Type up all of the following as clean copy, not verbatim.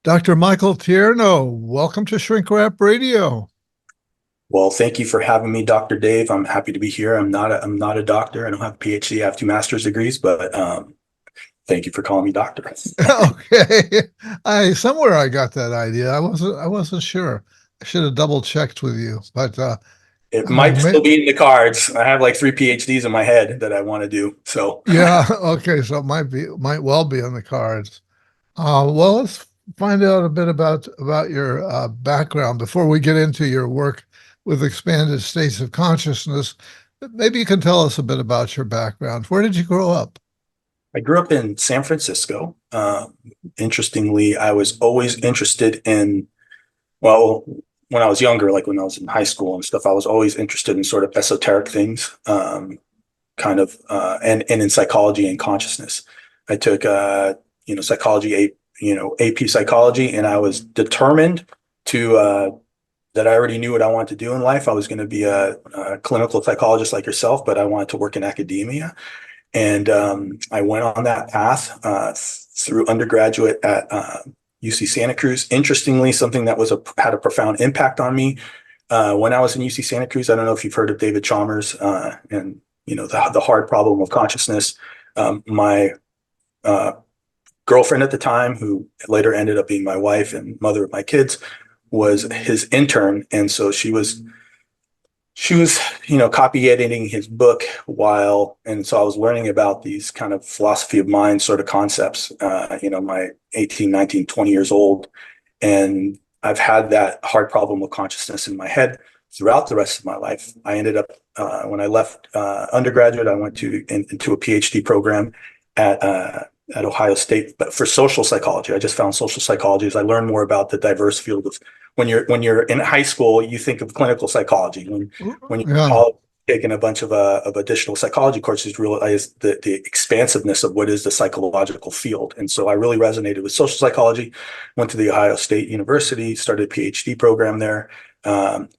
Dr. Michael Tierno, welcome to Shrink Wrap Radio. Well, thank you for having me, Dr. Dave. I'm happy to be here. I'm not a doctor. I don't have a PhD. I have two master's degrees, but thank you for calling me doctor. Okay. Somewhere I got that idea. I wasn't sure. I should have double checked with you, but It might may, still be in the cards. I have like three PhDs in my head that I want to do. So yeah, okay, so it might well be on the cards. Well, let's find out a bit about your background before we get into your work with expanded states of consciousness. Maybe you can tell us a bit about your background. Where did you grow up? I grew up in San Francisco. Interestingly, I was always interested in, well, when I was younger, like when I was in high school and stuff, I was always interested in sort of esoteric things, and in psychology and consciousness. I took, psychology, AP psychology, and I was determined that I already knew what I wanted to do in life. I was going to be a clinical psychologist like yourself, but I wanted to work in academia. And I went on that path through undergraduate at UC Santa Cruz. Interestingly, something that had a profound impact on me when I was in UC Santa Cruz. I don't know if you've heard of David Chalmers and the hard problem of consciousness. My girlfriend at the time, who later ended up being my wife and mother of my kids, was his intern, and so she was copy editing his book and so I was learning about these kind of philosophy of mind sort of concepts, my 18, 19, 20 years old. And I've had that hard problem of consciousness in my head throughout the rest of my life. I ended up, when I left undergraduate, I went into a PhD program at Ohio State, but for social psychology. I just found social psychology as I learned more about the diverse field of when you're in high school, you think of clinical psychology. When you're in Yeah. college, taking a bunch of additional psychology courses, you realize the expansiveness of what is the psychological field. And so I really resonated with social psychology, went to the Ohio State University, started a PhD program there,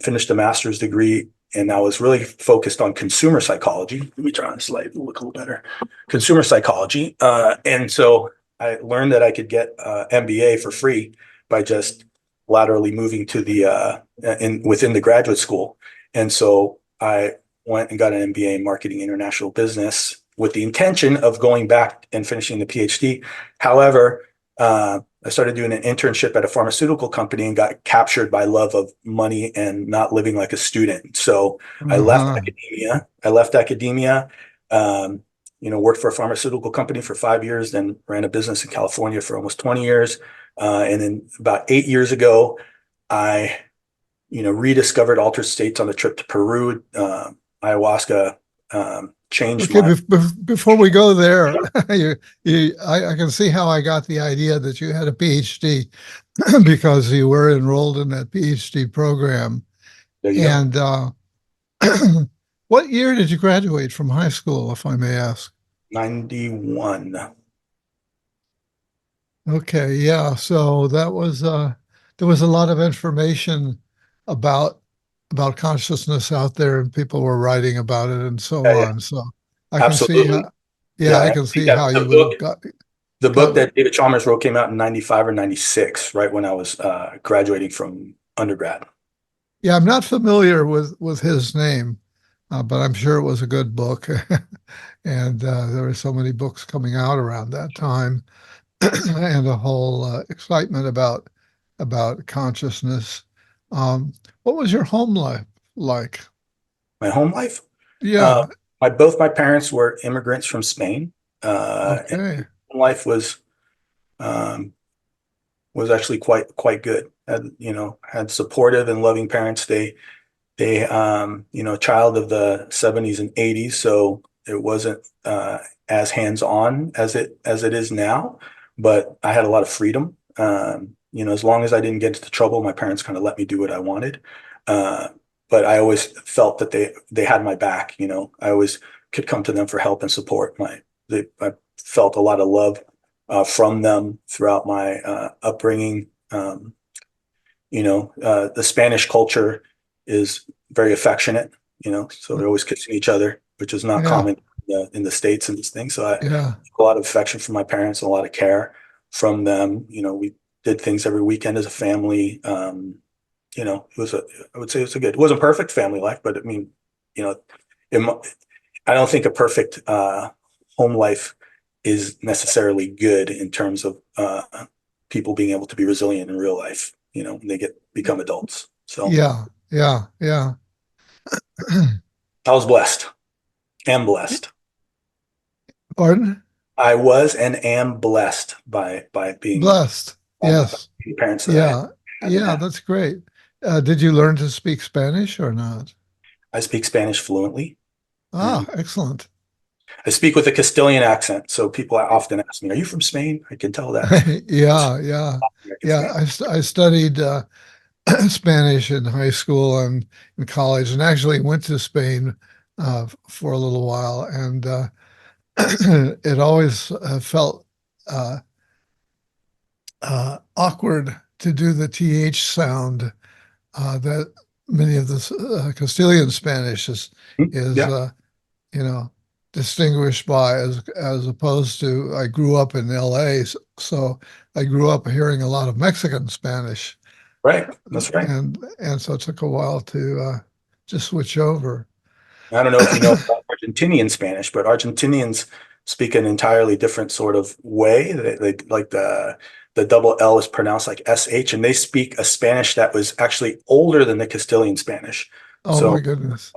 finished a master's degree, and I was really focused on consumer psychology. Let me turn on this light, it'll look a little better. Consumer psychology. And so I learned that I could get MBA for free by just laterally moving to within the graduate school. And so I went and got an MBA in marketing international business with the intention of going back and finishing the PhD. However, I started doing an internship at a pharmaceutical company and got captured by love of money and not living like a student. So I left Uh-huh. academia. Worked for a pharmaceutical company for 5 years, then ran a business in California for almost 20 years. And then about 8 years ago, I rediscovered altered states on a trip to Peru. Ayahuasca changed Okay, my. before we go there, I can see how I got the idea that you had a PhD because you were enrolled in that PhD program. There you go. And what year did you graduate from high school, if I may ask? 91. Okay, yeah. So there was a lot of information about consciousness out there, and people were writing about it and so Yeah, yeah, on. So I can see absolutely. how, yeah, Yeah, I I can think see that how you would have the book got that David Chalmers wrote came out in 95 or 96, right when I was graduating from undergrad. Yeah, I'm not familiar with his name, but I'm sure it was a good book. And there were so many books coming out around that time, and a whole excitement about consciousness. What was your home life like? My home life. Uh, Yeah. both my parents were immigrants from Spain. And Okay. life um, was actually quite good. Had supportive and loving parents. Child of the 70s and 80s, so it wasn't as hands-on as it is now, but I had a lot of freedom. As long as I didn't get into trouble, my parents kind of let me do what I wanted. Uh, but I always felt that they had my back. I always could come to them for help and support. I felt a lot of love from them throughout my upbringing. The Spanish culture is very affectionate, so they're always kissing each other, which is not Yeah. common in the States and this thing. So I Yeah. a lot of affection from my parents and a lot of care from them. We did things every weekend as a family. I would say it was a good, it wasn't perfect family life, but I mean, you know, I don't think a perfect home life is necessarily good in terms of people being able to be resilient in real life, when they become adults. So Yeah, yeah, yeah. I was blessed, am blessed. Pardon? I was and am blessed by being Blessed. by Yes. the parents that I Yeah. had and Yeah, have. that's great. Did you learn to speak Spanish or not? I speak Spanish fluently, Ah, and excellent. I speak with a Castilian accent. So people often ask me, "Are you from Spain?" I can tell that Yeah, yeah. American Yeah, Spain. I studied Spanish in high school and in college, and actually went to Spain for a little while. And it always felt uh, awkward to do the TH sound that many of the Castilian Spanish is Yeah, you know, distinguished by, as opposed to, I grew up in LA, so I grew up hearing a lot of Mexican Spanish, right. That's right. and so it took a while to just switch over. I don't know if you know about Argentinian Spanish, but Argentinians speak an entirely different sort of way. They like the double L is pronounced like SH, and they speak a Spanish that was actually older than the Castilian Spanish. Oh my So goodness.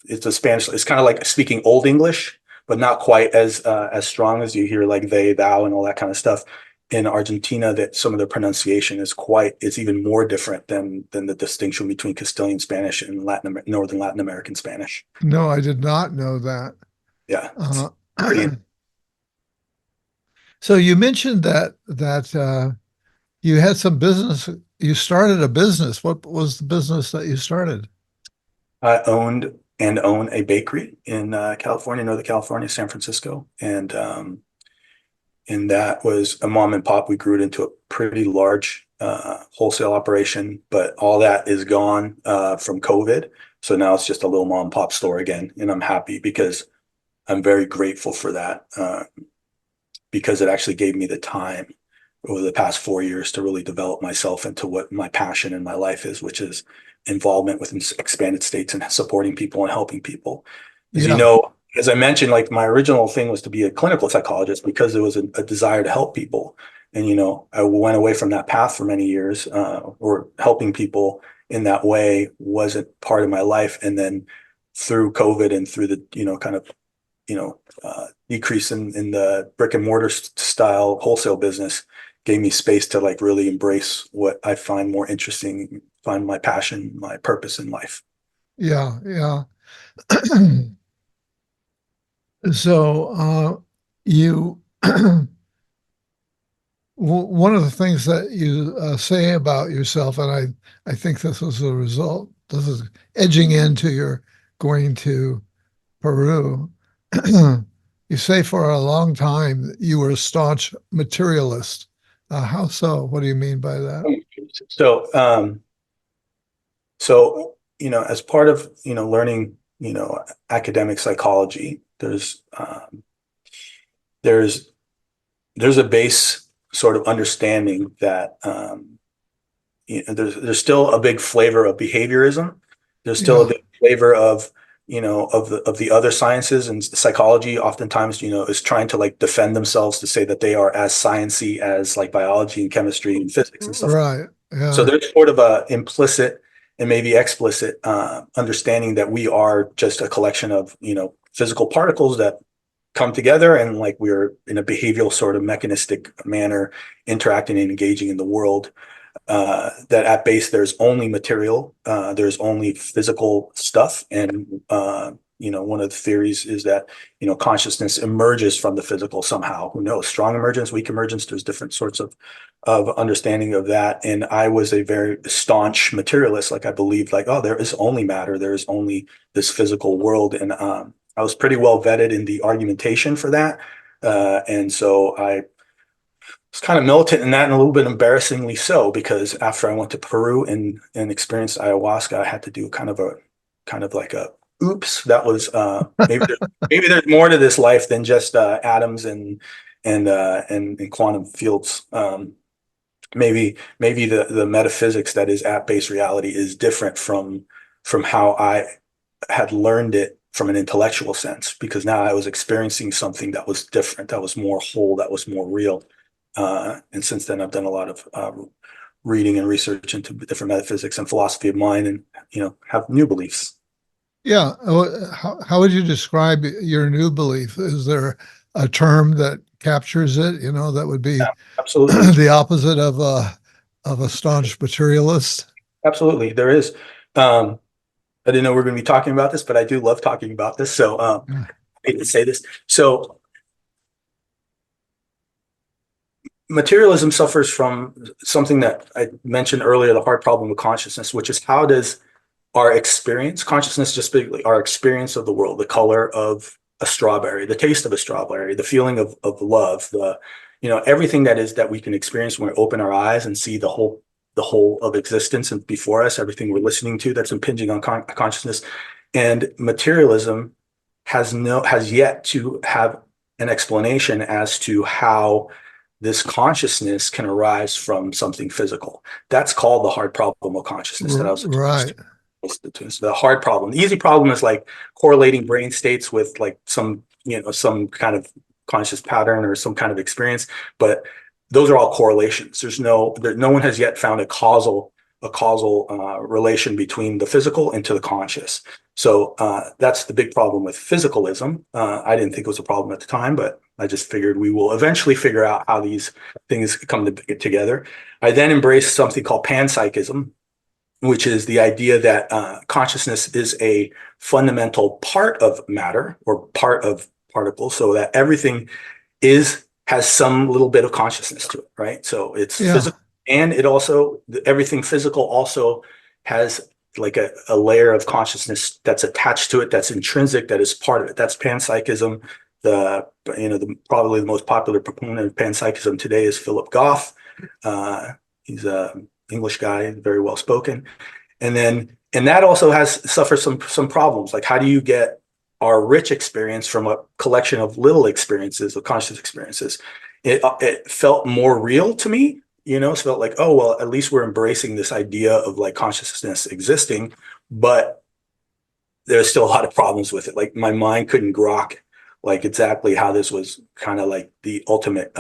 it's a Spanish. It's kind of like speaking Old English, but not quite as strong as you hear like they, thou, and all that kind of stuff. In Argentina, that some of the pronunciation is even more different than the distinction between Castilian Spanish and Northern Latin American Spanish. No, I did not know that. Yeah, Uh, it's pretty. so you mentioned that you had some business. You started a business. What was the business that you started? I owned and own a bakery in California, Northern California, San Francisco, and that was a mom and pop. We grew it into a pretty large wholesale operation, but all that is gone from COVID. So now it's just a little mom and pop store again, and I'm happy because I'm very grateful for that because it actually gave me the time over the past 4 years to really develop myself into what my passion in my life is, which is involvement with expanded states and supporting people and helping people. As you Yeah. know, as I mentioned, like my original thing was to be a clinical psychologist because there was a desire to help people. And, I went away from that path for many years, or helping people in that way wasn't part of my life. And then through COVID and through the, kind of decrease in the brick and mortar style wholesale business gave me space to like really embrace what I find more interesting, find my passion, my purpose in life. Yeah, yeah. So you one of the things that you say about yourself, and I think this was a result. This is edging into your going to Peru. You say for a long time that you were a staunch materialist. How so? What do you mean by that? So, as part of learning academic psychology, there's there's a base sort of understanding that there's still a big flavor of behaviorism. There's still a Yeah, big flavor of of the other sciences, and psychology oftentimes is trying to like defend themselves to say that they are as sciencey as like biology and chemistry and physics and stuff. right. So Yeah, there's sort of a implicit and maybe explicit understanding that we are just a collection of physical particles that come together, and like we're in a behavioral sort of mechanistic manner interacting and engaging in the world. That at base there's only material, there's only physical stuff, and one of the theories is that consciousness emerges from the physical somehow. Who knows? Strong emergence, weak emergence. There's different sorts of understanding of that. And I was a very staunch materialist. Like I believed, like, oh, there is only matter. There is only this physical world, and I was pretty well vetted in the argumentation for that. And so I was kind of militant in that, and a little bit embarrassingly so, because after I went to Peru and experienced ayahuasca, I had to do kind of like a oops. That was maybe there's more to this life than just atoms and quantum fields. maybe the metaphysics that is at base reality is different from how I had learned it from an intellectual sense, because now I was experiencing something that was different, that was more whole, that was more real. And since then, I've done a lot of reading and research into different metaphysics and philosophy of mind, and have new beliefs. Yeah. How would you describe your new belief? Is there a term that captures it? That would be Yeah, absolutely. the opposite of a staunch materialist. Absolutely. There is. I didn't know we were going to be talking about this, but I do love talking about this. So Yeah. I hate to say this. So materialism suffers from something that I mentioned earlier, the hard problem of consciousness, which is how does our experience, consciousness, just basically our experience of the world, the color of a strawberry, the taste of a strawberry, the feeling of love, everything that we can experience when we open our eyes and see the whole of existence and before us, everything we're listening to that's impinging on consciousness. And materialism has yet to have an explanation as to how this consciousness can arise from something physical. That's called the hard problem of consciousness that I was Right. the hard problem. The easy problem is like correlating brain states with like some kind of conscious pattern or some kind of experience, but those are all correlations. No one has yet found a causal relation between the physical and to the conscious. So that's the big problem with physicalism. I didn't think it was a problem at the time, but I just figured we will eventually figure out how these things come together. I then embraced something called panpsychism, which is the idea that consciousness is a fundamental part of matter or part of particles, so that everything has some little bit of consciousness to it, right? So it's Yeah. physical, and everything physical also has like a layer of consciousness that's attached to it, that's intrinsic, that is part of it. That's panpsychism. Probably the most popular proponent of panpsychism today is Philip Goff. He's a English guy, very well spoken. And that also suffers some problems. Like, how do you get our rich experience from a collection of little experiences, of conscious experiences? It felt more real to me. It felt like, oh, well, at least we're embracing this idea of like consciousness existing, but there's still a lot of problems with it. Like, my mind couldn't grok like exactly how this was kind of like the ultimate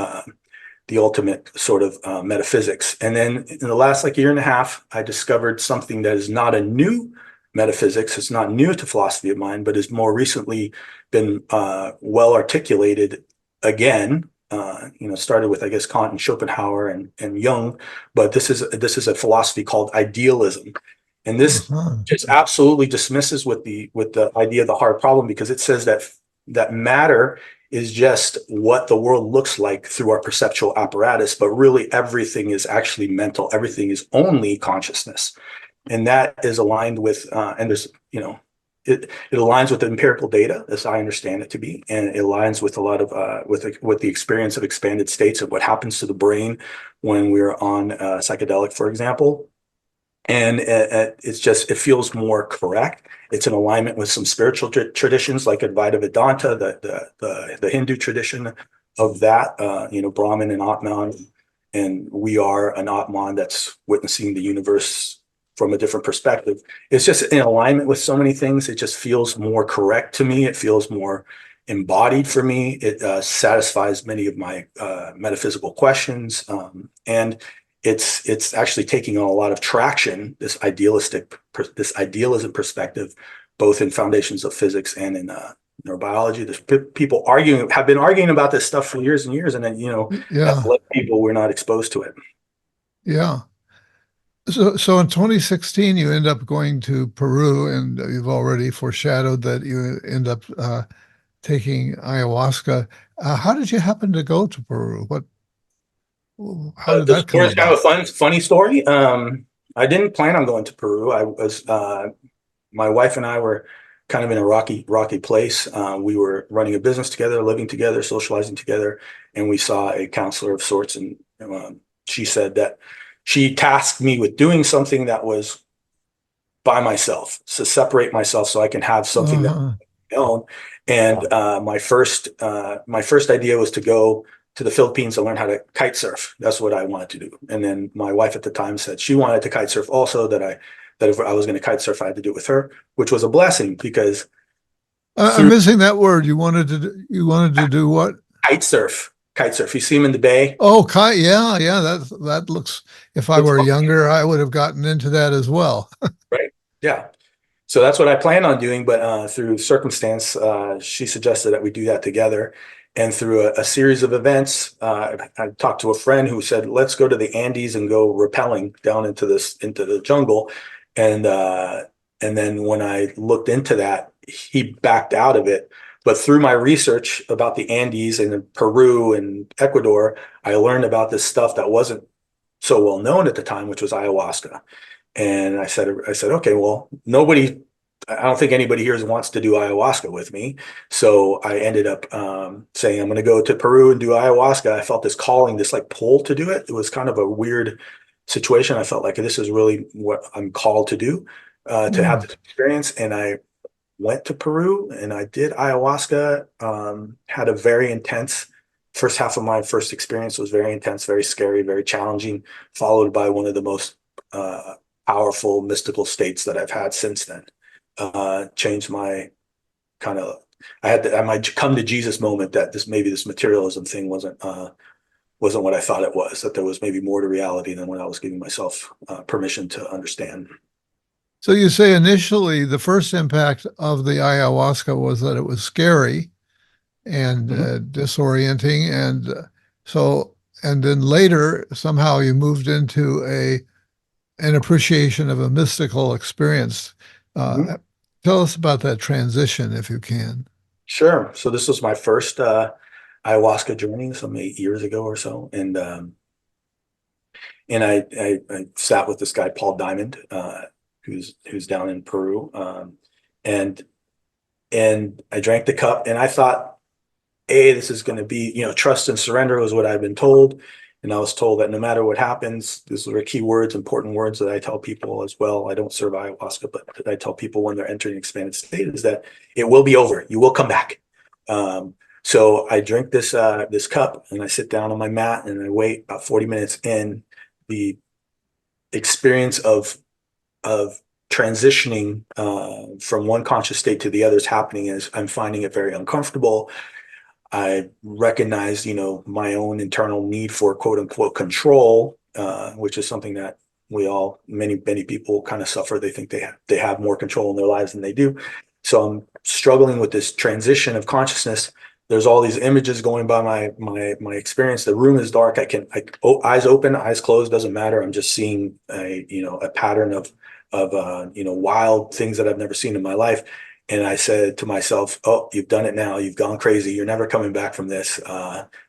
sort of metaphysics. And then in the last like year and a half, I discovered something that is not a new metaphysics. It's not new to philosophy of mind, but has more recently been well articulated again. Started with, I guess, Kant and Schopenhauer and Jung, but this is a philosophy called idealism, and this Uh-huh. just absolutely dismisses with the idea of the hard problem, because it says that matter is just what the world looks like through our perceptual apparatus, but really everything is actually mental. Everything is only consciousness, and that is aligned with and there's it aligns with the empirical data as I understand it to be, and it aligns with a lot of with the experience of expanded states of what happens to the brain when we're on psychedelic, for example. And it feels more correct. It's in alignment with some spiritual traditions like Advaita Vedanta, the Hindu tradition of that, Brahman and Atman, and we are an Atman that's witnessing the universe from a different perspective. It's just in alignment with so many things. It just feels more correct to me. It feels more embodied for me. It satisfies many of my metaphysical questions, and it's actually taking on a lot of traction. This idealism perspective, both in foundations of physics and in neurobiology. There's people have been arguing about this stuff for years and years, and then as Yeah. lay people, we're not exposed to it. Yeah. So in 2016, you end up going to Peru, and you've already foreshadowed that you end up taking ayahuasca. How did you happen to go to Peru? How did The that come story is kind of about? a funny story. I didn't plan on going to Peru. My wife and I were kind of in a rocky place. We were running a business together, living together, socializing together, and we saw a counselor of sorts. And she said that she tasked me with doing something that was by myself, to separate myself so I can have something that Uh-huh. I own. And my first idea was to go to the Philippines to learn how to kite surf. That's what I wanted to do. And then my wife at the time said she wanted to kite surf also, that if I was going to kite surf, I had to do it with her, which was a blessing because I'm through missing that word. You wanted to do what? kite surf. You see them in the bay, Oh, kite. Yeah, yeah. That looks. If I looks were fun, younger, I would have gotten into that as well. right? Yeah. So that's what I planned on doing, but through circumstance, she suggested that we do that together. And through a series of events, I talked to a friend who said, "Let's go to the Andes and go rappelling down into the jungle." And and then when I looked into that, he backed out of it. But through my research about the Andes and Peru and Ecuador, I learned about this stuff that wasn't so well known at the time, which was ayahuasca. And I said, okay, well, I don't think anybody here wants to do ayahuasca with me. So I ended up saying, I'm going to go to Peru and do ayahuasca. I felt this calling, this like pull to do it. It was kind of a weird situation. I felt like this is really what I'm called to do, to have Mm. this experience. And I went to Peru and I did ayahuasca, had a very intense first half of my first experience was very intense, very scary, very challenging, followed by one of the most uh, powerful mystical states that I've had since then. Changed my kind of I might come to Jesus moment that this materialism thing wasn't what I thought it was, that there was maybe more to reality than what I was giving myself permission to understand. So you say initially the first impact of the ayahuasca was that it was scary and Mhm. disorienting, and so and then later somehow you moved into a an appreciation of a mystical experience. Mhm. Tell us about that transition, if you can. Sure. So this was my first ayahuasca journey some 8 years ago or so, and I sat with this guy Paul Diamond, who's down in Peru, and I drank the cup, and I thought, hey, this is going to be, trust and surrender was what I've been told, and I was told that no matter what happens, these are key words, important words that I tell people as well. I don't serve ayahuasca, but I tell people when they're entering expanded state is that it will be over. You will come back. Um, so I drink this cup, and I sit down on my mat, and I wait about 40 minutes in. The experience of transitioning from one conscious state to the other is happening is I'm finding it very uncomfortable. I recognize, my own internal need for quote unquote control, which is something that many people kind of suffer. They think they have more control in their lives than they do. So I'm struggling with this transition of consciousness. There's all these images going by my experience. The room is dark. Eyes open, eyes closed, doesn't matter. I'm just seeing a pattern of wild things that I've never seen in my life. And I said to myself, "Oh, you've done it now. You've gone crazy. You're never coming back from this.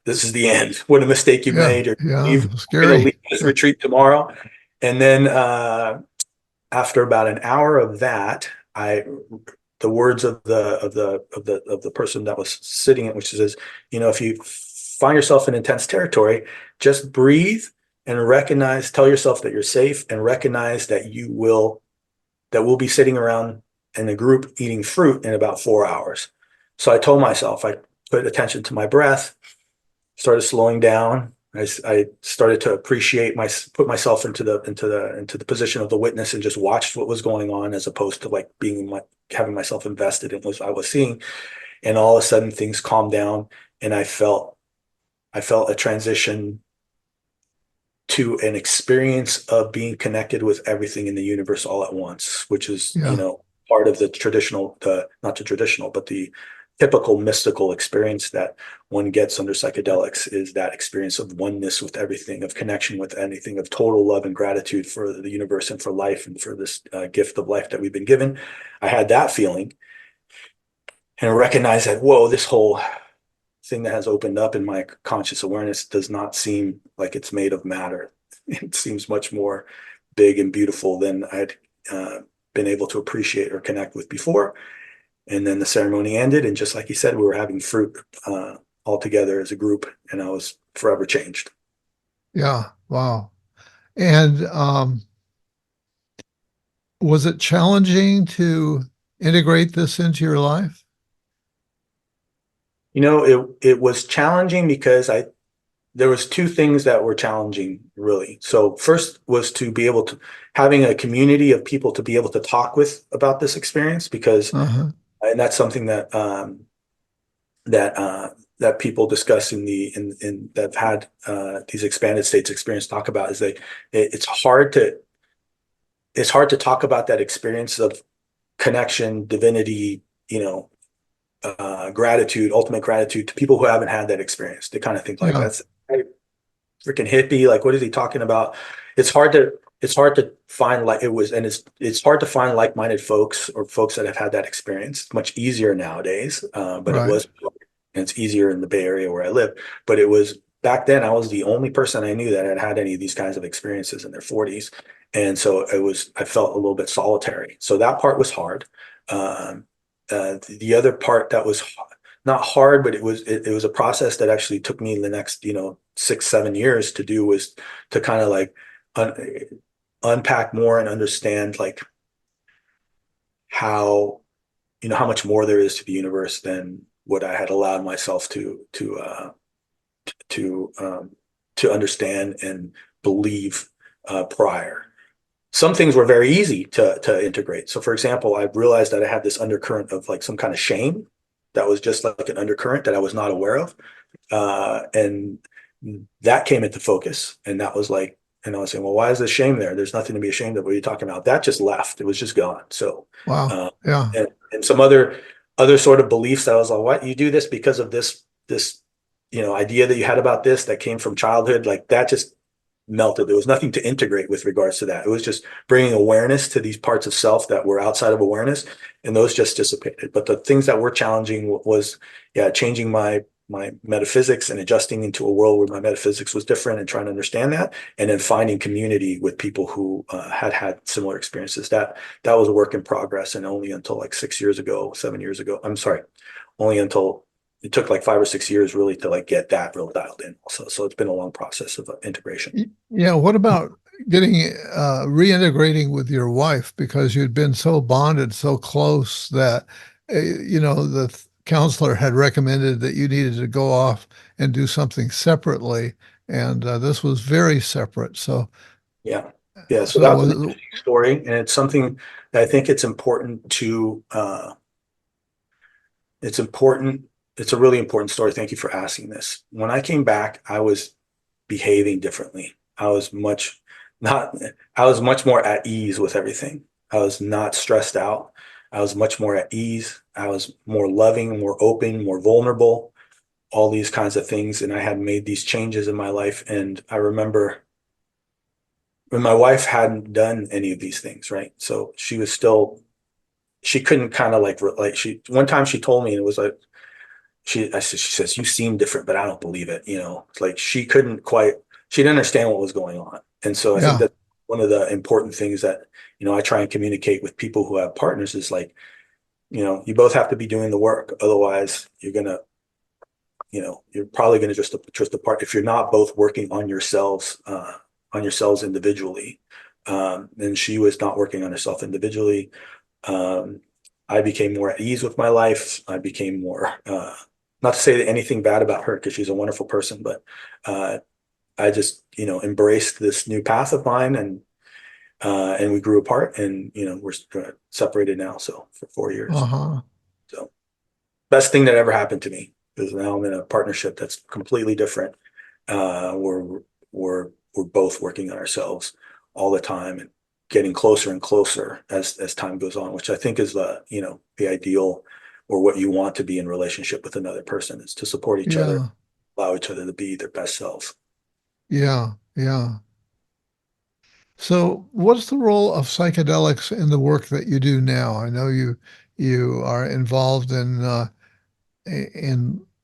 This is the end. What a mistake you Yeah, made. You're yeah, going to scary. leave this retreat tomorrow." And then after about an hour of that, the words of the person that was sitting it, which says, if you find yourself in intense territory, just breathe and recognize, tell yourself that you're safe, and recognize that we'll be sitting around in a group eating fruit in about 4 hours. So I told myself, I put attention to my breath, started slowing down. I started to put myself into the position of the witness and just watched what was going on, as opposed to like having myself invested in what I was seeing. And all of a sudden things calmed down, and I felt a transition to an experience of being connected with everything in the universe all at once, which is, Yeah, part of the traditional, not the traditional, but the typical mystical experience that one gets under psychedelics, is that experience of oneness with everything, of connection with anything, of total love and gratitude for the universe and for life and for this gift of life that we've been given. I had that feeling and recognized that, whoa, this whole thing that has opened up in my conscious awareness does not seem like it's made of matter. It seems much more big and beautiful than I'd uh, been able to appreciate or connect with before. And then the ceremony ended, and just like you said, we were having fruit all together as a group, and I was forever changed. yeah. Wow. And was it challenging to integrate this into your life? It was challenging because there was two things that were challenging, really. So first was to be able to having a community of people to be able to talk with about this experience, because Uh-huh. and that's something that that that people discuss in that have had these expanded states experience talk about is it's hard to talk about that experience of connection, divinity, gratitude, ultimate gratitude to people who haven't had that experience. They kind of think like Yeah. that's freaking hippie. Like, what is he talking about? It's hard to it's hard to find like it was, and it's hard to find like-minded folks or folks that have had that experience. It's much easier nowadays, but it Right. was, and it's easier in the Bay Area where I live. But it was back then. I was the only person I knew that had had any of these kinds of experiences in their 40s, and so I felt a little bit solitary. So that part was hard. Um, the other part that was not hard, but it was a process that actually took me the next 6-7 years to do, was to kind of like un unpack more and understand like how how much more there is to the universe than what I had allowed myself to to understand and believe prior. Some things were very easy to integrate. So, for example, I realized that I had this undercurrent of like some kind of shame that was just like an undercurrent that I was not aware of, and that came into focus. And that was like, and I was saying, well, why is this shame there? There's nothing to be ashamed of. What are you talking about? That just left. It was just gone. So, Wow. uh, Yeah. and some other sort of beliefs that I was like, what, you do this because of this idea that you had about this that came from childhood, like that just melted. There was nothing to integrate with regards to that. It was just bringing awareness to these parts of self that were outside of awareness, and those just dissipated. But the things that were challenging was, yeah, changing my metaphysics and adjusting into a world where my metaphysics was different and trying to understand that, and then finding community with people who had similar experiences. That was a work in progress, and only until like 6 years ago, 7 years ago, I'm sorry, only until it took like 5 or 6 years really to like get that real dialed in also. So it's been a long process of integration. Yeah. What about getting reintegrating with your wife, because you'd been so bonded, so close that the counselor had recommended that you needed to go off and do something separately, and this was very separate. So, Yeah. Yeah. So so that was an was, interesting story. And it's something that I think it's important. It's a really important story. Thank you for asking this. When I came back, I was behaving differently. Not, I was much more at ease with everything. I was not stressed out. I was much more at ease. I was more loving, more open, more vulnerable, all these kinds of things. And I had made these changes in my life. And I remember when my wife hadn't done any of these things, right? So she couldn't kind of like one time she told me, and it was like, she says, you seem different, but I don't believe it. It's like she didn't understand what was going on. And so I think yeah, that one of the important things that, I try and communicate with people who have partners is like, you both have to be doing the work. Otherwise you're probably going to just drift apart if you're not both working on yourselves individually. And she was not working on herself individually. Um, I became more at ease with my life. I became more, not to say that anything bad about her, because she's a wonderful person, but uh, I just, embraced this new path of mine, and we grew apart, and, we're separated now. So for 4 years. uh-huh. So best thing that ever happened to me, because now I'm in a partnership that's completely different. We're both working on ourselves all the time and getting closer and closer as time goes on, which I think is the ideal, or what you want to be in relationship with another person, is to support each other, Yeah, allow each other to be their best selves. yeah, yeah. So, what's the role of psychedelics in the work that you do now? I know you are involved in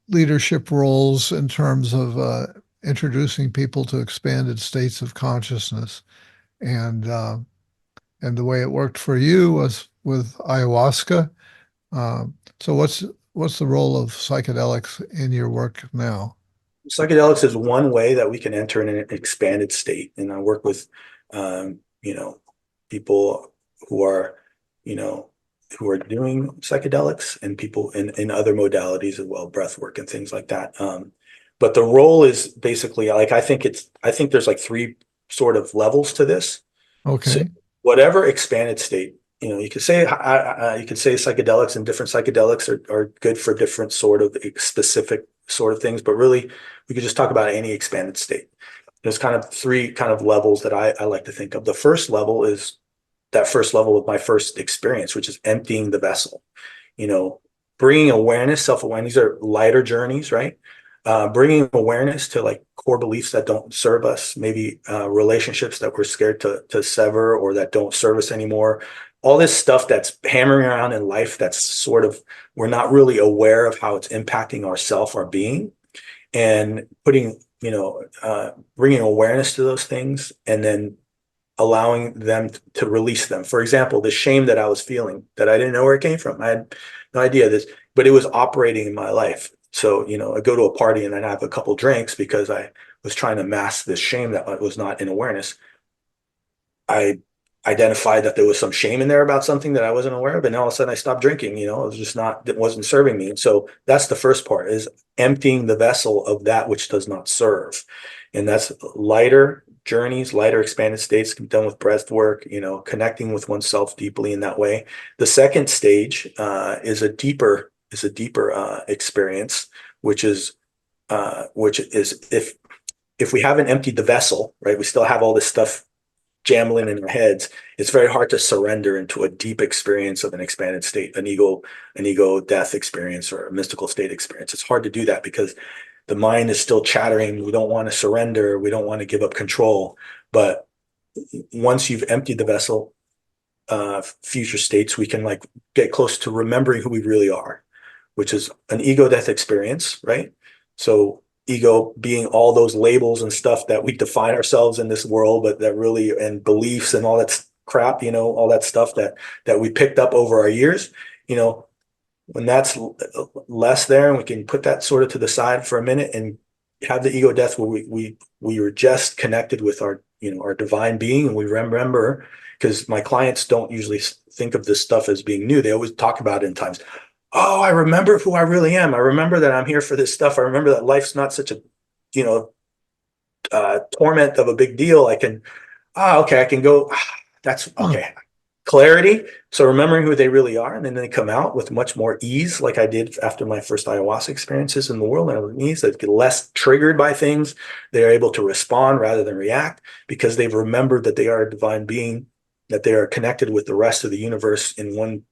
leadership roles in terms of introducing people to expanded states of consciousness, and uh, and the way it worked for you was with ayahuasca. So, what's the role of psychedelics in your work now? Psychedelics is one way that we can enter in an expanded state. And I work with, people who are, you know, who are doing psychedelics, and people in other modalities as well, breath work and things like that. But the role is basically like, I think there's like three sort of levels to this. So Okay. whatever expanded state, you could say you could say psychedelics, and different psychedelics are good for different sort of specific sort of things, but really we could just talk about any expanded state. There's kind of three kind of levels that I like to think of. The first level is that first level of my first experience, which is emptying the vessel. You know, bringing awareness, self-awareness. These are lighter journeys, right? Bringing awareness to like core beliefs that don't serve us, maybe relationships that we're scared to sever or that don't serve us anymore. All this stuff that's hammering around in life that's sort of, we're not really aware of how it's impacting ourself, our being, and putting, bringing awareness to those things, and then allowing them to release them. For example, the shame that I was feeling that I didn't know where it came from. I had no idea this, but it was operating in my life. So, I go to a party and I'd have a couple drinks because I was trying to mask this shame that was not in awareness. I identified that there was some shame in there about something that I wasn't aware of. And all of a sudden I stopped drinking, it was just not, it wasn't serving me. And so that's the first part, is emptying the vessel of that which does not serve. And that's lighter journeys, lighter expanded states done with breath work, connecting with oneself deeply in that way. The second stage is a deeper experience, which is if we haven't emptied the vessel, right, we still have all this stuff jambling in our heads. It's very hard to surrender into a deep experience of an expanded state, an ego death experience or a mystical state experience. It's hard to do that because the mind is still chattering. We don't want to surrender. We don't want to give up control. But once you've emptied the vessel, future states, we can like get close to remembering who we really are, which is an ego death experience, right? So ego being all those labels and stuff that we define ourselves in this world, but that really, and beliefs and all that crap, all that stuff that we picked up over our years, when that's less there, and we can put that sort of to the side for a minute and have the ego death where we were just connected with our divine being, and we remember, because my clients don't usually think of this stuff as being new. They always talk about it in times. Oh, I remember who I really am. I remember that I'm here for this stuff. I remember that life's not such a, torment of a big deal. I can, okay, I can go, that's Huh. okay. Clarity. So remembering who they really are. And then they come out with much more ease, like I did after my first ayahuasca experiences in the world. And ease, they get less triggered by things. They're able to respond rather than react because they've remembered that they are a divine being, that they are connected with the rest of the universe in one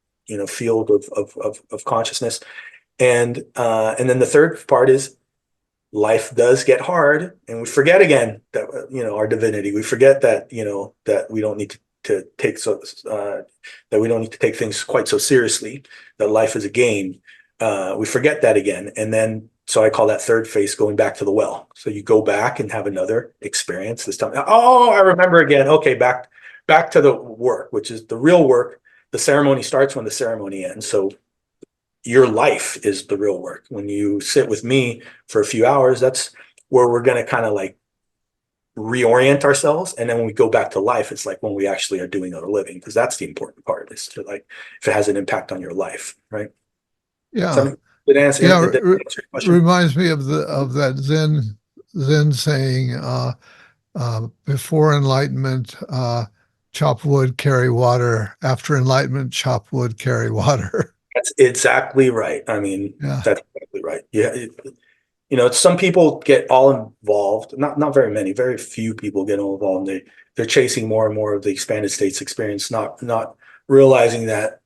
field of consciousness. And then the third part is life does get hard, and we forget again that our divinity. We forget that that we don't need to take that we don't need to take things quite so seriously. That life is a game. We forget that again, and then so I call that third phase going back to the well. So you go back and have another experience this time. Oh, I remember again. Okay, back to the work, which is the real work. The ceremony starts when the ceremony ends. So your life is the real work. When you sit with me for a few hours, that's where we're going to kind of like reorient ourselves. And then when we go back to life, it's like when we actually are doing our living, because that's the important part, is to like, if it has an impact on your life, right? Yeah. So did answer, Yeah. did that answer your question? Reminds me of that Zen saying, before enlightenment, chop wood, carry water. After enlightenment, chop wood, carry water. That's exactly right. I mean, Yeah. that's exactly right. Yeah. Some people get all involved, not very many, very few people get all involved. They're chasing more and more of the expanded states experience, not realizing that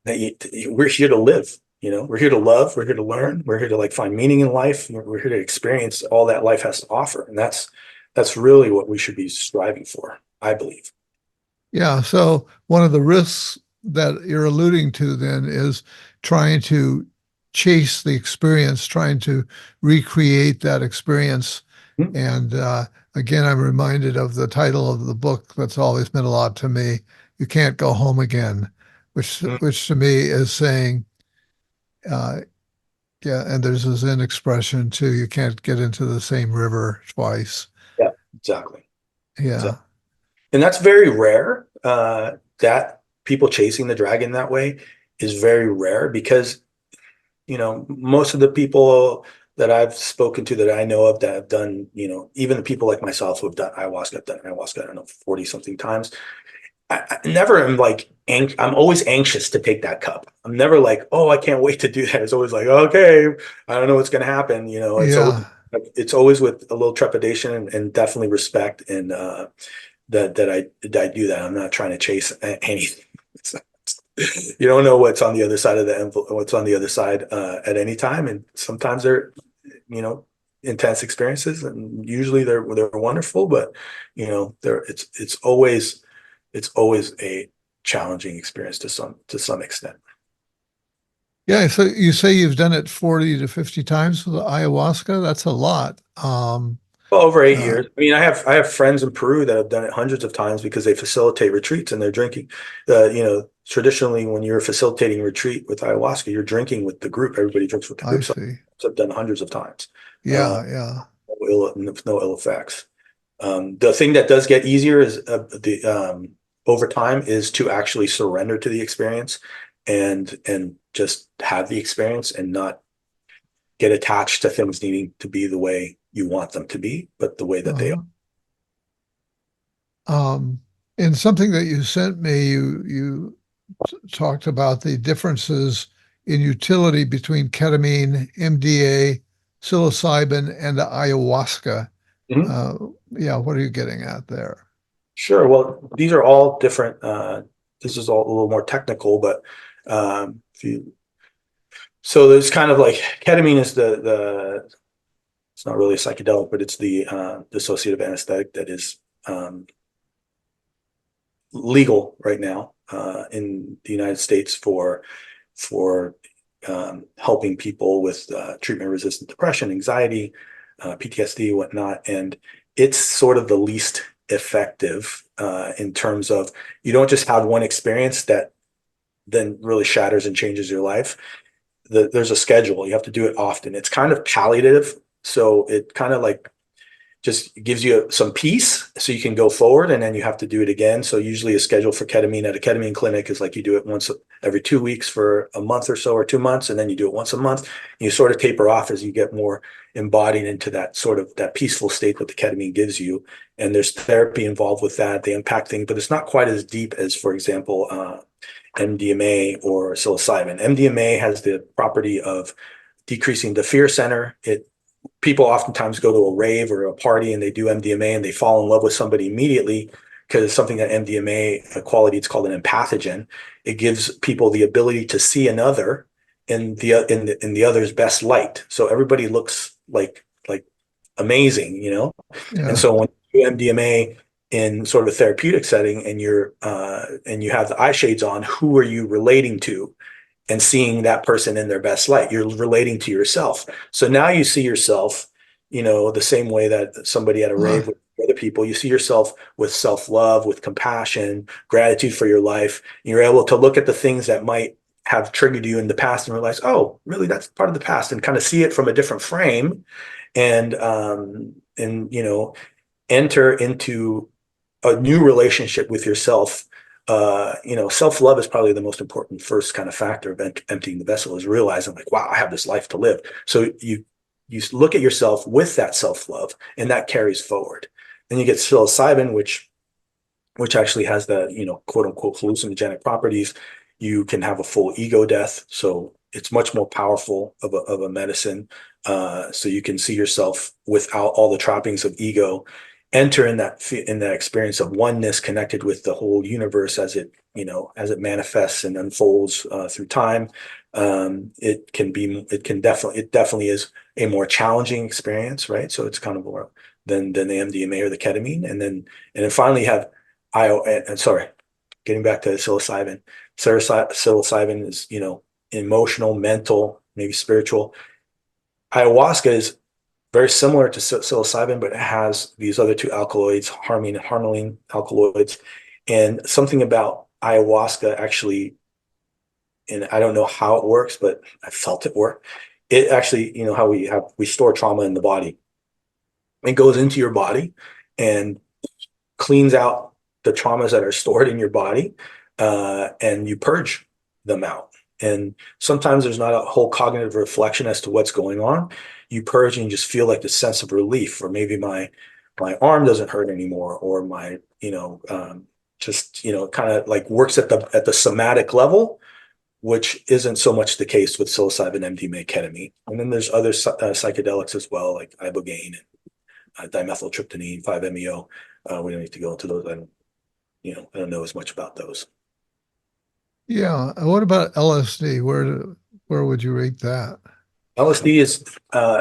we're here to live. We're here to love, we're here to learn, we're here to like find meaning in life, we're here to experience all that life has to offer. And that's really what we should be striving for, I believe. Yeah. So one of the risks that you're alluding to then is trying to chase the experience, trying to recreate that experience. Mhm. And again, I'm reminded of the title of the book that's always meant a lot to me. You can't go home again, which to me is saying, uh, yeah, and there's a Zen expression too. You can't get into the same river twice. Yeah, exactly. Yeah. Exactly. And that's very rare. That people chasing the dragon that way is very rare because most of the people that I've spoken to that I know of that have done, even the people like myself who have done ayahuasca, I don't know, 40 something times. I never am like, I'm always anxious to take that cup. I'm never like, oh, I can't wait to do that. It's always like, okay, I don't know what's going to happen. Yeah. It's always with a little trepidation and definitely respect and that I do that. I'm not trying to chase anything. You don't know what's on the other side of the envelope, what's on the other side at any time, and sometimes they're, you know, intense experiences, and usually they're wonderful, but they're it's always a challenging experience to some extent. Yeah. So you say you've done it 40 to 50 times with the ayahuasca. That's a lot. Well, over eight Uh, years. I mean, I have friends in Peru that have done it hundreds of times because they facilitate retreats and they're drinking. Traditionally, when you're facilitating a retreat with ayahuasca, you're drinking with the group. Everybody drinks with the I group. So see. I've done hundreds of times. Uh, Yeah. Yeah. no ill effects. The thing that does get easier is the over time is to actually surrender to the experience and just have the experience and not get attached to things needing to be the way you want them to be, but the way that they are. Uh-huh. Um, in something that you sent me, you talked about the differences in utility between ketamine, MDA, psilocybin, and ayahuasca. Mhm. Uh, yeah, what are you getting at there? Sure. Well, these are all different. This is all a little more technical, but if you so there's kind of like ketamine is the it's not really a psychedelic, but it's the dissociative anesthetic that is um, legal right now in the United States for helping people with treatment-resistant depression, anxiety, PTSD, whatnot, and it's sort of the least effective in terms of you don't just have one experience that then really shatters and changes your life. There's a schedule. You have to do it often. It's kind of palliative, so it kind of like just gives you some peace so you can go forward, and then you have to do it again. So usually a schedule for ketamine at a ketamine clinic is like you do it once every 2 weeks for a month or so, or 2 months, and then you do it once a month. And you sort of taper off as you get more embodied into that sort of that peaceful state that the ketamine gives you. And there's therapy involved with that, the impact thing, but it's not quite as deep as, for example, MDMA or psilocybin. MDMA has the property of decreasing the fear center. People oftentimes go to a rave or a party and they do MDMA and they fall in love with somebody immediately because it's something that MDMA, a quality, it's called an empathogen. It gives people the ability to see another in the other's best light. So everybody looks like amazing. And Yeah. so when you do MDMA in sort of a therapeutic setting and you have the eye shades on, who are you relating to? And seeing that person in their best light. You're relating to yourself. So now you see yourself, the same way that somebody at a Huh. rave with other people, you see yourself with self-love, with compassion, gratitude for your life. You're able to look at the things that might have triggered you in the past and realize, oh, really, that's part of the past, and kind of see it from a different frame and enter into a new relationship with yourself. Self-love is probably the most important first kind of factor of emptying the vessel, is realizing like, wow, I have this life to live. So you look at yourself with that self-love, and that carries forward. Then you get psilocybin, which actually has the, quote unquote hallucinogenic properties. You can have a full ego death. So it's much more powerful of a medicine. So you can see yourself without all the trappings of ego, enter in that experience of oneness, connected with the whole universe as it manifests and unfolds through time. It definitely is a more challenging experience, right? So it's kind of more than the MDMA or the ketamine, and then finally you have sorry, getting back to psilocybin. Psilocybin is, emotional, mental, maybe spiritual. Ayahuasca is very similar to psilocybin, but it has these other two alkaloids, harmine and harmaline alkaloids. And something about ayahuasca actually, and I don't know how it works, but I felt it work. It actually, how we store trauma in the body. It goes into your body and cleans out the traumas that are stored in your body, and you purge them out. And sometimes there's not a whole cognitive reflection as to what's going on. you purge and you just feel like the sense of relief, or maybe my arm doesn't hurt anymore, or my, just, kind of like works at the somatic level, which isn't so much the case with psilocybin, MDMA, ketamine. And then there's other psychedelics as well, like ibogaine and dimethyltryptamine, 5-MeO. We don't need to go into those. I don't know as much about those. Yeah. What about LSD? Where would you rate that? LSD is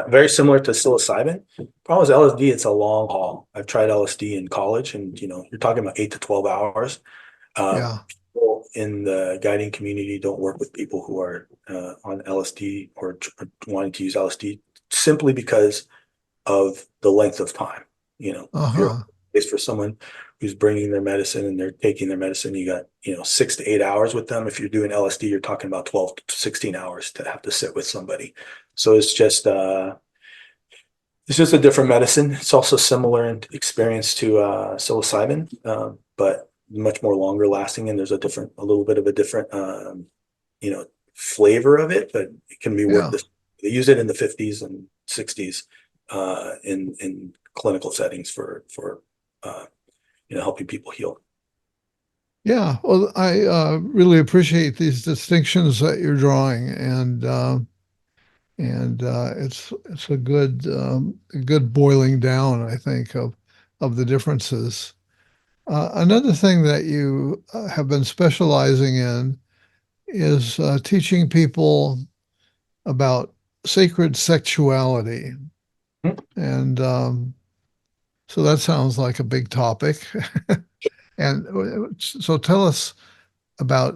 very similar to psilocybin. Problem is LSD, it's a long haul. I've tried LSD in college, and you're talking about 8 to 12 hours. Yeah. People in the guiding community don't work with people who are on LSD or wanting to use LSD simply because of the length of time. If you're Uh-huh. it's for someone who's bringing their medicine and they're taking their medicine, you got 6 to 8 hours with them. If you're doing LSD, you're talking about 12 to 16 hours to have to sit with somebody. So it's just a different medicine. It's also similar in experience to psilocybin, but much more longer lasting, and there's a little bit of a different you know flavor of it, but it can be worked. Yeah. They use it in the 50s and 60s in clinical settings for uh, helping people heal. Yeah. Well, I really appreciate these distinctions that you're drawing, and it's a good boiling down, I think, of the differences. Another thing that you have been specializing in is teaching people about sacred sexuality. And so that sounds like a big topic. And so tell us about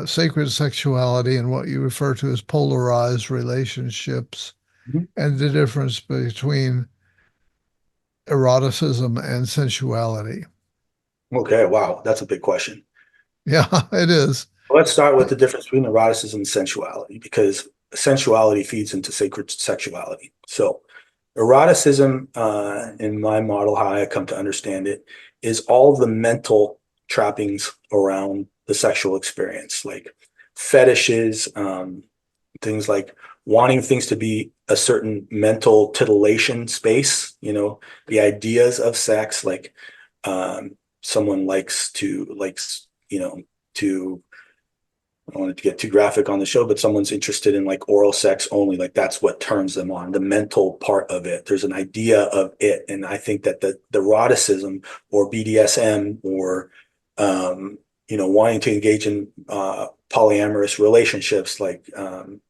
sacred sexuality and what you refer to as polarized relationships Mhm. and the difference between eroticism and sensuality. Okay, wow, that's a big question. Yeah, it is. Let's start with the difference between eroticism and sensuality, because sensuality feeds into sacred sexuality. So, eroticism, in my model, how I come to understand it, is all the mental trappings around the sexual experience, like fetishes, things like wanting things to be a certain mental titillation space, the ideas of sex, like someone likes, to I don't want to get too graphic on the show, but someone's interested in like oral sex only, like that's what turns them on, the mental part of it. There's an idea of it. And I think that the eroticism or BDSM or, wanting to engage in polyamorous relationships, like,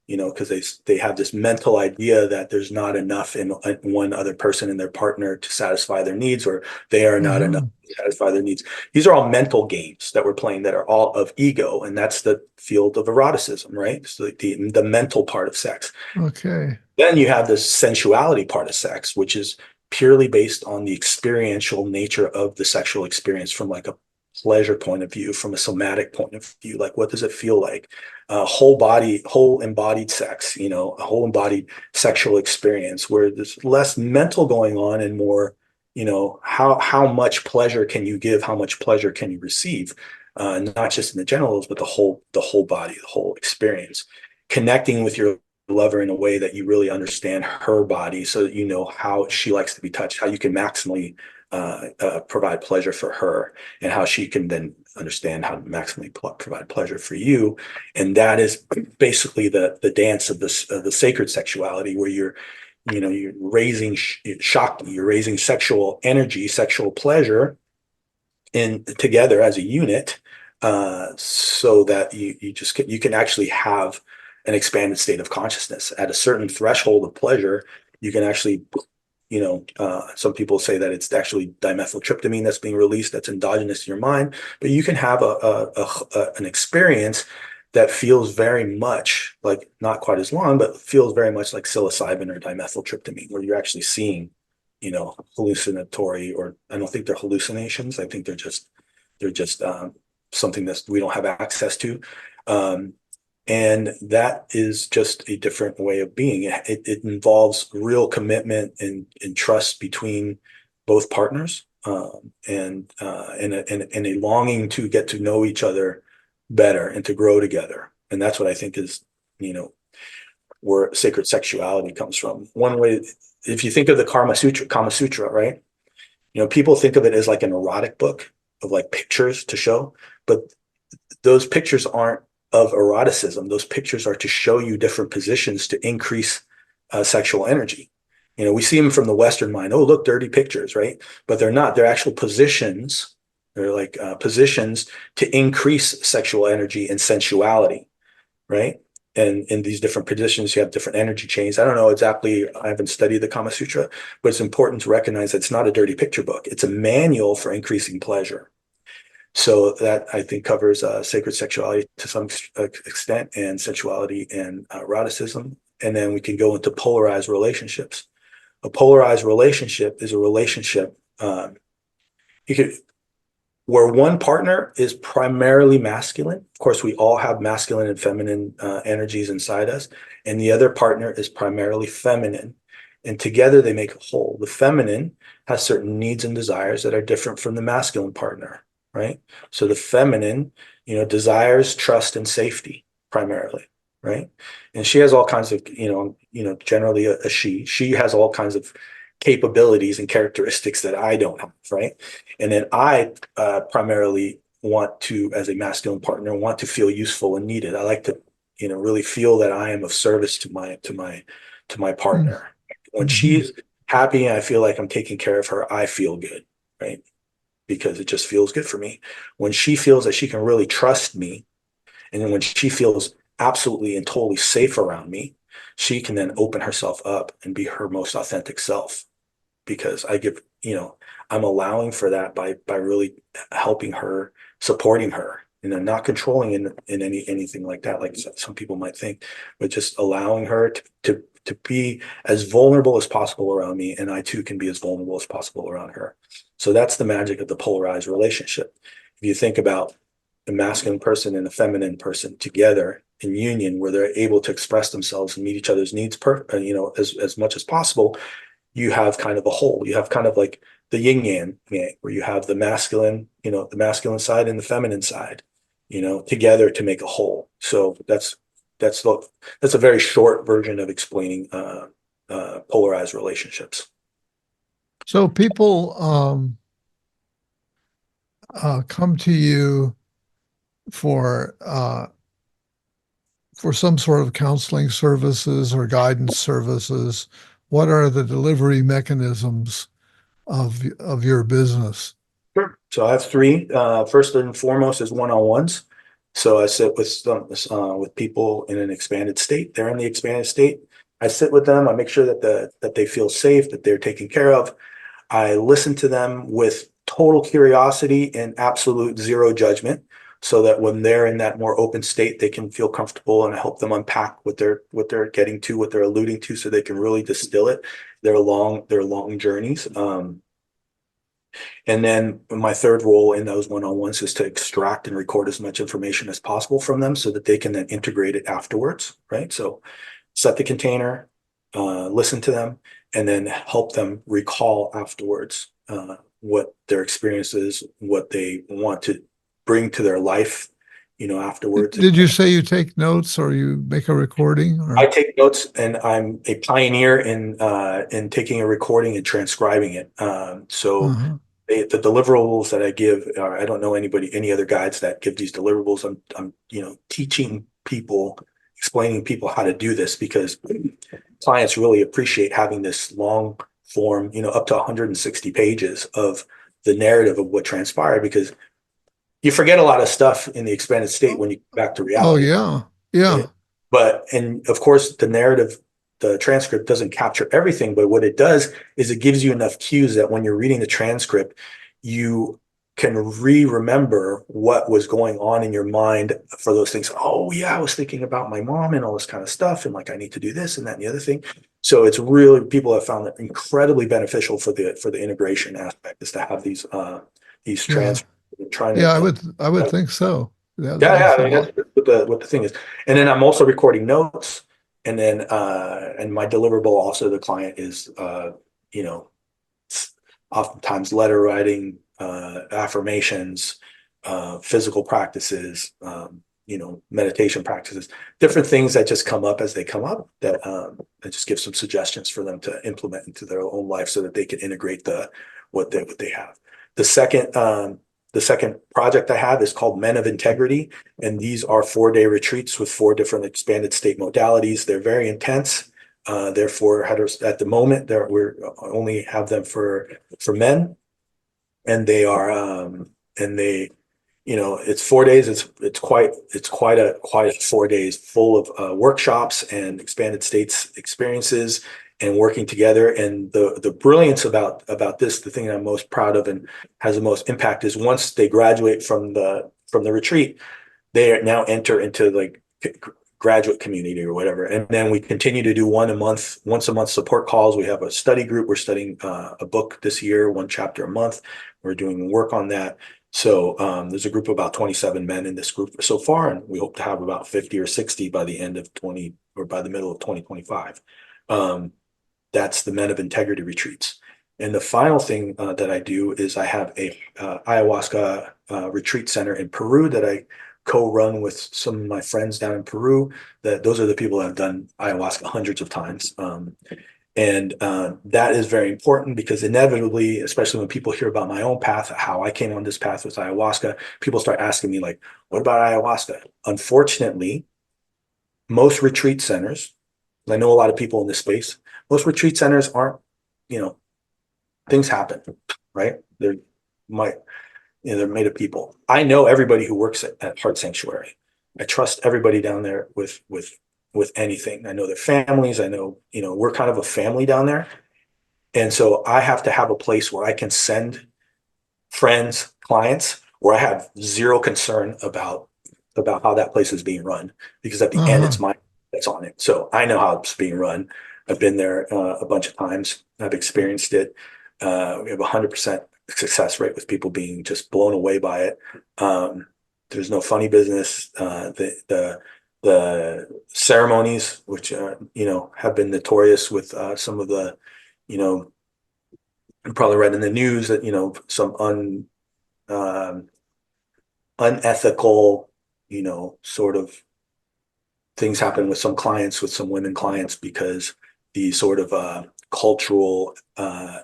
because they have this mental idea that there's not enough in one other person in their partner to satisfy their needs, or they are not enough Hmm. to satisfy their needs. These are all mental games that we're playing that are all of ego, and that's the field of eroticism, right? So the mental part of sex. Okay. Then you have the sensuality part of sex, which is purely based on the experiential nature of the sexual experience from like a pleasure point of view, from a somatic point of view. Like, what does it feel like? Whole body, whole embodied sex, a whole embodied sexual experience where there's less mental going on and more, how much pleasure can you give? How much pleasure can you receive? Not just in the genitals, but the whole body, the whole experience. Connecting with your lover in a way that you really understand her body, so that you know how she likes to be touched, how you can maximally provide pleasure for her, and how she can then understand how to maximally provide pleasure for you. And that is basically the dance of the sacred sexuality, where you're raising shock, you're raising sexual energy, sexual pleasure in together as a unit, so that you can actually have an expanded state of consciousness at a certain threshold of pleasure. You can actually, some people say that it's actually dimethyltryptamine that's being released, that's endogenous to your mind, but you can have an experience that feels very much like, not quite as long, but feels very much like psilocybin or dimethyltryptamine, where you're actually seeing, hallucinatory, or I don't think they're hallucinations. I think they're just something that we don't have access to. Um, and that is just a different way of being. It involves real commitment and trust between both partners, and a longing to get to know each other better and to grow together. And that's what I think is, you know, where sacred sexuality comes from. One way, if you think of the Kama Sutra, right? People think of it as like an erotic book of like pictures to show, but those pictures aren't of eroticism. Those pictures are to show you different positions to increase sexual energy. We see them from the Western mind. Oh, look, dirty pictures, right? But they're not. They're actual positions. They're like positions to increase sexual energy and sensuality, right? And in these different positions, you have different energy chains. I don't know exactly. I haven't studied the Kama Sutra, but it's important to recognize that it's not a dirty picture book. It's a manual for increasing pleasure. So that I think covers sacred sexuality to some extent, and sensuality and eroticism. And then we can go into polarized relationships. A polarized relationship is a relationship you could where one partner is primarily masculine. Of course, we all have masculine and feminine energies inside us, and the other partner is primarily feminine. And together they make a whole. The feminine has certain needs and desires that are different from the masculine partner, right? So the feminine, desires trust and safety primarily, right? And she has all kinds of, generally a she. She has all kinds of capabilities and characteristics that I don't have, right? And then I primarily want to, as a masculine partner, want to feel useful and needed. I like to, really feel that I am of service to my partner. When Mm-hmm. she's happy and I feel like I'm taking care of her, I feel good, right? Because it just feels good for me. When she feels that she can really trust me, and then when she feels absolutely and totally safe around me, she can then open herself up and be her most authentic self. Because I'm allowing for that by really helping her, supporting her, not controlling in anything like that, like some people might think, but just allowing her to be as vulnerable as possible around me, and I too can be as vulnerable as possible around her. So that's the magic of the polarized relationship. If you think about the masculine person and the feminine person together in union, where they're able to express themselves and meet each other's needs as much as possible, you have kind of a whole. You have kind of like the yin yang, where you have the masculine side and the feminine side, together to make a whole. So that's a very short version of explaining polarized relationships. So people come to you for uh, for some sort of counseling services or guidance services. What are the delivery mechanisms of your business? Sure. So I have three. First and foremost is one-on-ones. So I sit with people in an expanded state. They're in the expanded state. I sit with them. I make sure that they feel safe, that they're taken care of. I listen to them with total curiosity and absolute zero judgment, so that when they're in that more open state, they can feel comfortable, and I help them unpack what they're getting to, what they're alluding to, so they can really distill it. Their long journeys. And then my third role in those one-on-ones is to extract and record as much information as possible from them, so that they can then integrate it afterwards, right? So set the container, listen to them, and then help them recall afterwards what their experience is, what they want to bring to their life, afterwards. Did you say you take notes or you make a recording I or? take notes, and I'm a pioneer in taking a recording and transcribing it. So Uh-huh. the deliverables that I give are, I don't know any other guides that give these deliverables. I'm teaching people, explaining people how to do this, because clients really appreciate having this long form, up to 160 pages of the narrative of what transpired, because you forget a lot of stuff in the expanded state when you get back to Oh reality. yeah, yeah. And of course, the narrative, the transcript doesn't capture everything, but what it does is it gives you enough cues that when you're reading the transcript, you can remember what was going on in your mind for those things. Oh yeah, I was thinking about my mom and all this kind of stuff, and like I need to do this and that and the other thing. So it's really, people have found it incredibly beneficial for the integration aspect, is to have these Yeah. transcripts. Trying Yeah, to I would think so. Yeah, yeah, that's I a mean, that's lot. what the thing is. And then I'm also recording notes, and then and my deliverable also to the client is you know, oftentimes letter writing, affirmations, physical practices, meditation practices, different things that just come up as they come up that just give some suggestions for them to implement into their own life so that they can integrate what they have. The second project I have is called Men of Integrity, and these are 4-day retreats with 4 different expanded state modalities. They're very intense. Therefore, at the moment, we're only have them for men, and they are and they it's 4 days. It's quite a 4 days full of workshops and expanded states experiences and working together. And the brilliance about this, the thing that I'm most proud of and has the most impact, is once they graduate from the retreat, they now enter into like graduate community or whatever. And then we continue to do once a month support calls. We have a study group. We're studying a book this year, 1 chapter a month. We're doing work on that. So there's a group of about 27 men in this group so far, and we hope to have about 50 or 60 by the end of by the middle of 2025. That's the Men of Integrity retreats. And the final thing that I do is I have a ayahuasca retreat center in Peru that I co-run with some of my friends down in Peru. Those are the people that have done ayahuasca hundreds of times. And that is very important because inevitably, especially when people hear about my own path, how I came on this path with ayahuasca, people start asking me like, what about ayahuasca? Unfortunately, most retreat centers, I know a lot of people in this space, most retreat centers aren't, things happen, right? They're made of people. I know everybody who works at Heart Sanctuary. I trust everybody down there with anything. I know their families. I know, we're kind of a family down there. And so I have to have a place where I can send friends, clients, where I have zero concern about how that place is being run, because at the end, it's mine that's on it. So I know how it's being run. I've been there a bunch of times. I've experienced it. We have 100% success rate with people being just blown away by it. There's no funny business. The ceremonies, which have been notorious with some of the, you probably read in the news that some unethical, sort of things happen with some clients, with some women clients, because the sort of cultural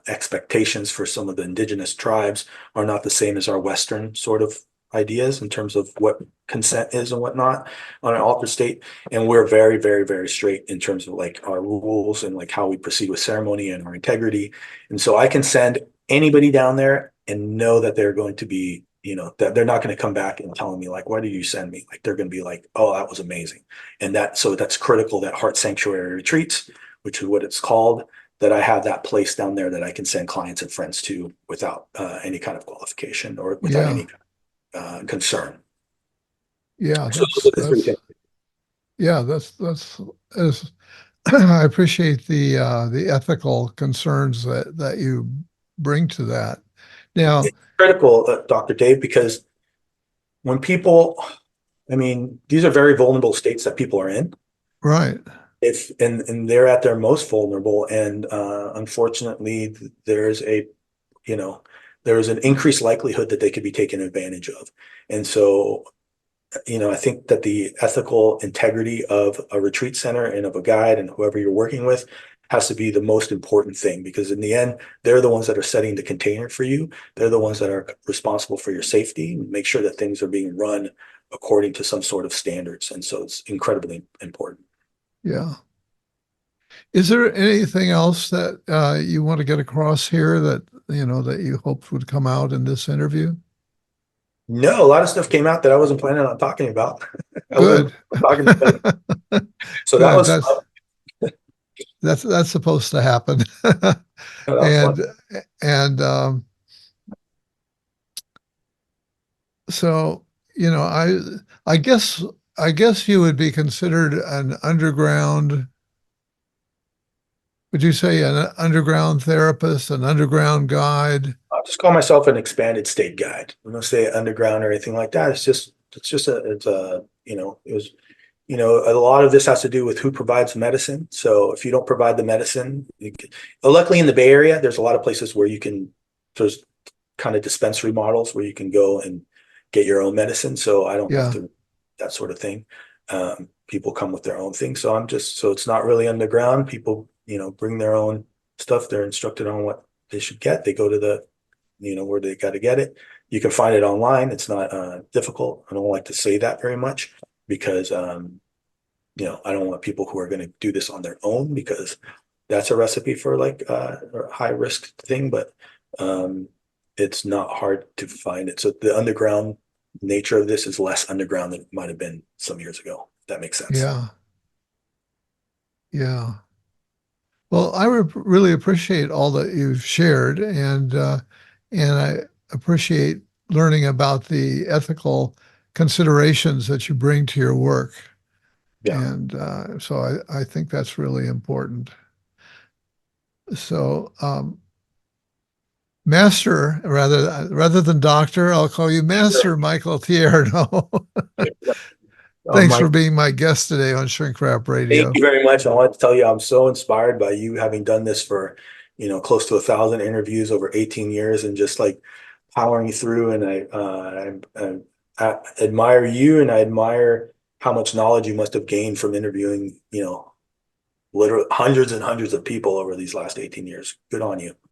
expectations for some of the indigenous tribes are not the same as our Western sort of ideas in terms of what consent is and whatnot on an altered state. And we're very, very, very straight in terms of like our rules and like how we proceed with ceremony and our integrity. And so I can send anybody down there and know that they're going to be, that they're not going to come back and telling me like, why did you send me? Like, they're going to be like, oh, that was amazing. And so that's critical that Heart Sanctuary Retreats, which is what it's called, that I have that place down there that I can send clients and friends to without any kind of qualification or without any concern. Yeah, So those are the 3 things. yeah, that's as I appreciate the ethical concerns that you bring to that. Now, It's critical, Dr. Dave, because when people, these are very vulnerable states that people are in. right. And they're at their most vulnerable, and unfortunately, there's an increased likelihood that they could be taken advantage of. And so, I think that the ethical integrity of a retreat center and of a guide and whoever you're working with has to be the most important thing, because in the end, they're the ones that are setting the container for you. They're the ones that are responsible for your safety and make sure that things are being run according to some sort of standards. And so it's incredibly important. Yeah. Is there anything else that you want to get across here that you hoped would come out in this interview? No, a lot of stuff came out that I wasn't planning on talking about. Good. So that Good. was That's supposed to happen. that was fun. and so I guess you would be considered an underground. Would you say an underground therapist, an underground guide? I'll just call myself an expanded state guide. I'm not say underground or anything like that. A lot of this has to do with who provides medicine. So if you don't provide the medicine, luckily in the Bay Area, there's a lot of places where there's kind of dispensary models where you can go and get your own medicine. So I don't have Yeah. to that sort of thing. People come with their own thing. So it's not really underground. People, bring their own stuff. They're instructed on what they should get. They go to where they got to get it. You can find it online. It's not difficult. I don't like to say that very much because, I don't want people who are going to do this on their own, because that's a recipe for like a high risk thing, but it's not hard to find it. So the underground nature of this is less underground than it might have been some years ago, if that makes sense. Yeah. Yeah. Well, I really appreciate all that you've shared, and I appreciate learning about the ethical considerations that you bring to your work. Yeah. And so I think that's really important. So, Master, rather than Doctor, I'll call you Sure. Master Michael Tierno. Thanks for Mike, being my guest today on Shrink Wrap thank Radio. you very much. I wanted to tell you I'm so inspired by you having done this for, close to 1,000 interviews over 18 years, and just like powering through. And I admire you, and I admire how much knowledge you must have gained from interviewing, literally hundreds and hundreds of people over these last 18 years. Good on you.